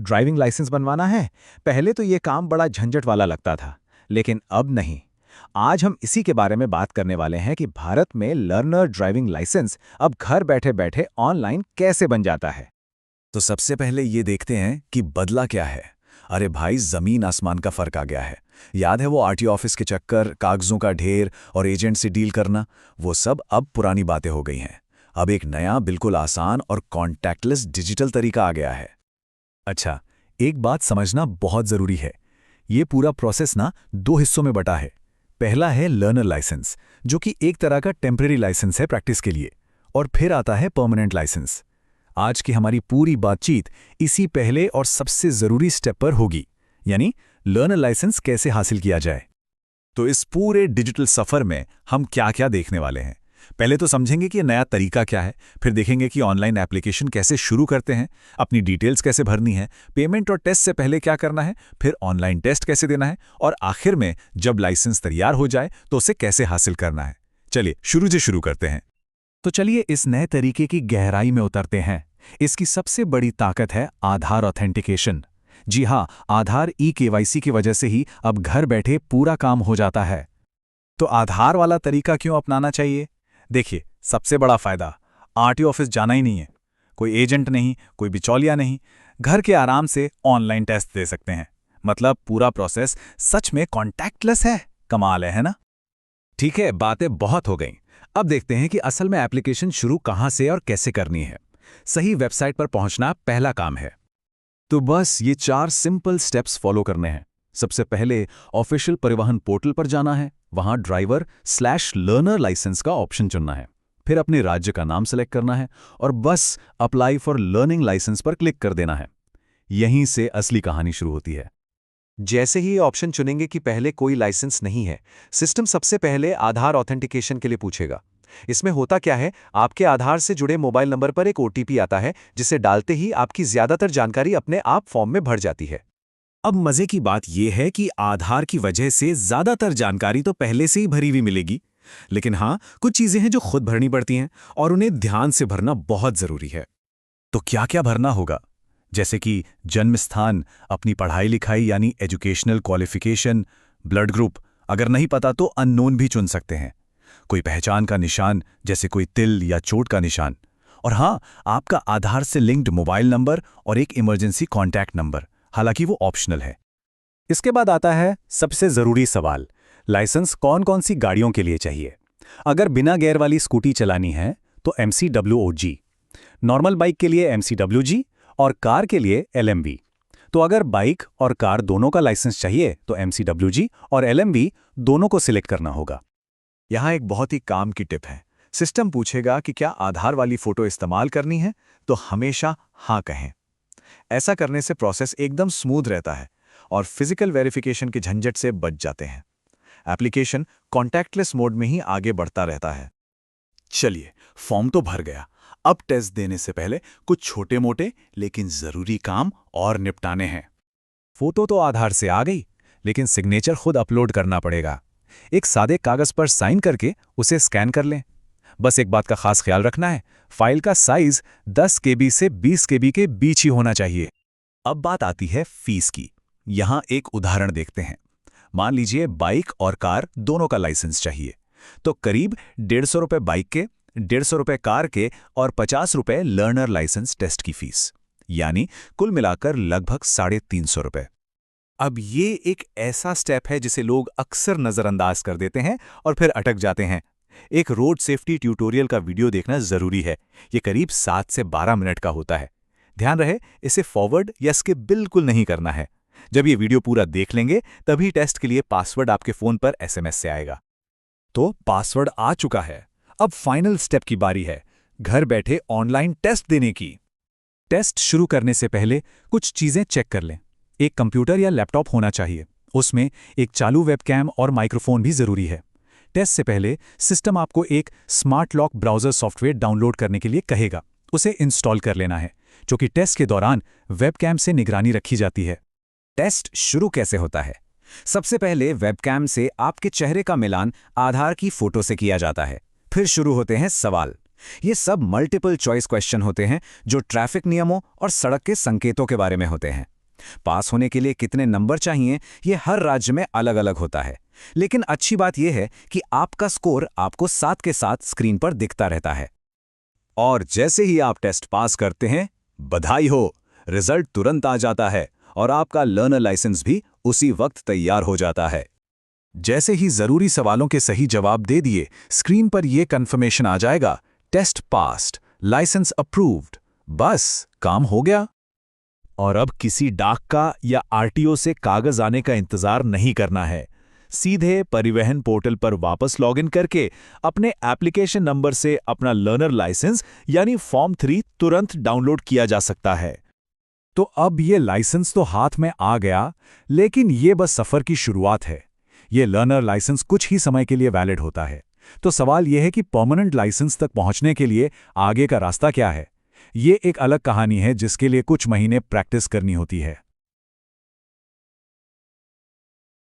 Driving licence बनवाना है। पहले तो ये काम बड़ा झंझट वाला लगता था, लेकिन अब नहीं। आज हम इसी के बारे में बात करने वाले हैं कि भारत में लर्नर ड्राइविंग लाइसेंस अब घर बैठे बैठे ऑनलाइन कैसे बन जाता है। तो सबसे पहले ये देखते हैं कि बदला क्या है। अरे भाई, जमीन आसमान का फर्क आ गया है। याद है वो आरटीओ ऑफिस के चक्कर, कागजों का ढेर और एजेंट से डील करना? वो सब अब पुरानी बातें हो गई हैं। अब एक नया, बिल्कुल आसान और कॉन्टैक्टलेस डिजिटल तरीका आ गया है। अच्छा, एक बात समझना बहुत जरूरी है। ये पूरा प्रोसेस ना दो हिस्सों में बटा है। पहला है लर्नर लाइसेंस, जो कि एक तरह का टेम्परेरी लाइसेंस है प्रैक्टिस के लिए। और फिर आता है परमानेंट लाइसेंस। आज की हमारी पूरी बातचीत इसी पहले और सबसे जरूरी स्टेप पर होगी, यानी लर्नर लाइसेंस कैसे हासिल किया जाए। तो इस पूरे डिजिटल सफर में हम क्या क्या देखने वाले हैं। पहले तो समझेंगे कि नया तरीका क्या है, फिर देखेंगे कि ऑनलाइन एप्लीकेशन कैसे शुरू करते हैं, अपनी डिटेल्स कैसे भरनी है, पेमेंट और टेस्ट से पहले क्या करना है, फिर ऑनलाइन टेस्ट कैसे देना है, और आखिर में जब लाइसेंस तैयार हो जाए तो उसे कैसे हासिल करना है। चलिए शुरू करते हैं। तो चलिए इस नए तरीके की गहराई में उतरते हैं। इसकी सबसे बड़ी ताकत है आधार ऑथेंटिकेशन। जी हाँ, आधार ई-केवाईसी की वजह से ही अब घर बैठे पूरा काम हो जाता है। तो आधार वाला तरीका क्यों अपनाना चाहिए? देखिए, सबसे बड़ा फायदा, आरटीओ ऑफिस जाना ही नहीं है। कोई एजेंट नहीं, कोई बिचौलिया नहीं। घर के आराम से ऑनलाइन टेस्ट दे सकते हैं। मतलब पूरा प्रोसेस सच में कॉन्टैक्टलेस है। कमाल है ना? ठीक है, बातें बहुत हो गईं। अब देखते हैं कि असल में एप्लीकेशन शुरू कहाँ से और कैसे करनी है। सही वेबसाइट पर पहुंचना पहला काम है। तो बस ये 4 सिंपल स्टेप्स फॉलो करने हैं। सबसे पहले ऑफिशियल परिवहन पोर्टल पर जाना है। वहां ड्राइवर/लर्नर लाइसेंस का ऑप्शन चुनना है। फिर अपने राज्य का नाम सेलेक्ट करना है और बस अप्लाई फॉर लर्निंग लाइसेंस पर क्लिक कर देना है। यहीं से असली कहानी शुरू होती है। जैसे ही ये ऑप्शन चुनेंगे कि पहले कोई लाइसेंस नहीं है, सिस्टम सबसे पहले आधार ऑथेंटिकेशन के लिए पूछेगा। इसमें होता क्या है, आपके आधार से जुड़े मोबाइल नंबर पर एक ओटीपी आता है, जिसे डालते ही आपकी ज्यादातर जानकारी अपने आप फॉर्म में भर जाती है। अब मजे की बात यह है कि आधार की वजह से ज्यादातर जानकारी तो पहले से ही भरी हुई मिलेगी। लेकिन हाँ, कुछ चीजें हैं जो खुद भरनी पड़ती हैं और उन्हें ध्यान से भरना बहुत जरूरी है। तो क्या क्या भरना होगा? जैसे कि जन्म स्थान, अपनी पढ़ाई लिखाई यानी एजुकेशनल क्वालिफिकेशन, ब्लड ग्रुप, अगर नहीं पता तो अननोन भी चुन सकते हैं। कोई पहचान का निशान, जैसे कोई तिल या चोट का निशान। और हाँ, आपका आधार से लिंक्ड मोबाइल नंबर और एक इमरजेंसी कॉन्टैक्ट नंबर, हालांकि वो ऑप्शनल है। इसके बाद आता है सबसे जरूरी सवाल, लाइसेंस कौन कौन सी गाड़ियों के लिए चाहिए। अगर बिना गियर वाली स्कूटी चलानी है तो MCWOG, नॉर्मल बाइक के लिए MCWG और कार के लिए LMV। तो अगर बाइक और कार दोनों का लाइसेंस चाहिए तो MCWG और LMV दोनों को सिलेक्ट करना होगा। यहाँ एक बहुत ही काम की टिप है। सिस्टम पूछेगा कि क्या आधार वाली फोटो इस्तेमाल करनी है, तो हमेशा हाँ कहें। ऐसा करने से प्रोसेस एकदम स्मूथ रहता है और फिजिकल वेरिफिकेशन के झंझट से बच जाते हैं। एप्लीकेशन कॉन्टैक्टलेस मोड में ही आगे बढ़ता रहता है। चलिए, फॉर्म तो भर गया। अब टेस्ट देने से पहले कुछ छोटे मोटे लेकिन जरूरी काम और निपटाने हैं। फोटो तो आधार से आ गई, लेकिन सिग्नेचर खुद अपलोड करना पड़ेगा। एक सादे कागज पर साइन करके उसे स्कैन कर लें। बस एक बात का खास ख्याल रखना है, फाइल का साइज 10 KB से 20 KB के बीच ही होना चाहिए। अब बात आती है फीस की। यहां एक उदाहरण देखते हैं। मान लीजिए बाइक और कार दोनों का लाइसेंस चाहिए, तो करीब 150 रुपए बाइक के, 150 रुपए कार के और 50 रुपए लर्नर लाइसेंस टेस्ट की फीस, यानी कुल मिलाकर लगभग 350 रुपए। अब ये एक ऐसा स्टेप है जिसे लोग अक्सर नजरअंदाज कर देते हैं और फिर अटक जाते हैं। एक रोड सेफ्टी ट्यूटोरियल का वीडियो देखना जरूरी है। ये करीब 7 से 12 मिनट का होता है। ध्यान रहे, इसे फॉरवर्ड या स्किप बिल्कुल नहीं करना है। जब ये वीडियो पूरा देख लेंगे तभी टेस्ट के लिए पासवर्ड आपके फोन पर SMS से आएगा। तो पासवर्ड आ चुका है। अब फाइनल स्टेप की बारी है, घर बैठे ऑनलाइन टेस्ट देने की। टेस्ट शुरू करने से पहले कुछ चीजें चेक कर लें। एक कंप्यूटर या लैपटॉप होना चाहिए, उसमें एक चालू वेबकैम और माइक्रोफोन भी जरूरी है। टेस्ट से पहले सिस्टम आपको एक smart lock browser software download करने के लिए कहेगा। उसे इंस्टॉल कर लेना है, जो कि टेस्ट के दौरान वेबकैम से निगरानी रखी जाती है। टेस्ट शुरू कैसे होता है? सबसे पहले वेबकैम से आपके चेहरे का मिलान आधार की फोटो से किया जाता है। फिर शुरू होते हैं सवाल, ये सब मल्टीपल चॉइस क्वेश्चन होते हैं जो ट्रैफिक नियमों और सड़क के संकेतों के बारे में होते हैं। पास होने के लिए कितने नंबर चाहिए, ये हर राज्य में अलग अलग होता है। लेकिन अच्छी बात यह है कि आपका स्कोर आपको साथ के साथ स्क्रीन पर दिखता रहता है। और जैसे ही आप टेस्ट पास करते हैं, बधाई हो, रिजल्ट तुरंत आ जाता है और आपका लर्नर लाइसेंस भी उसी वक्त तैयार हो जाता है। जैसे ही जरूरी सवालों के सही जवाब दे दिए, स्क्रीन पर यह कंफर्मेशन आ जाएगा, टेस्ट पास्ड, लाइसेंस अप्रूव्ड। बस काम हो गया। और अब किसी डाक का या आरटीओ से कागज आने का इंतजार नहीं करना है। सीधे परिवहन पोर्टल पर वापस लॉगिन करके अपने एप्लीकेशन नंबर से अपना लर्नर लाइसेंस यानी फॉर्म 3 तुरंत डाउनलोड किया जा सकता है। तो अब ये लाइसेंस तो हाथ में आ गया, लेकिन ये बस सफर की शुरुआत है। ये लर्नर लाइसेंस कुछ ही समय के लिए वैलिड होता है। तो सवाल यह है कि परमानेंट लाइसेंस तक पहुंचने के लिए आगे का रास्ता क्या है? ये एक अलग कहानी है जिसके लिए कुछ महीने प्रैक्टिस करनी होती है।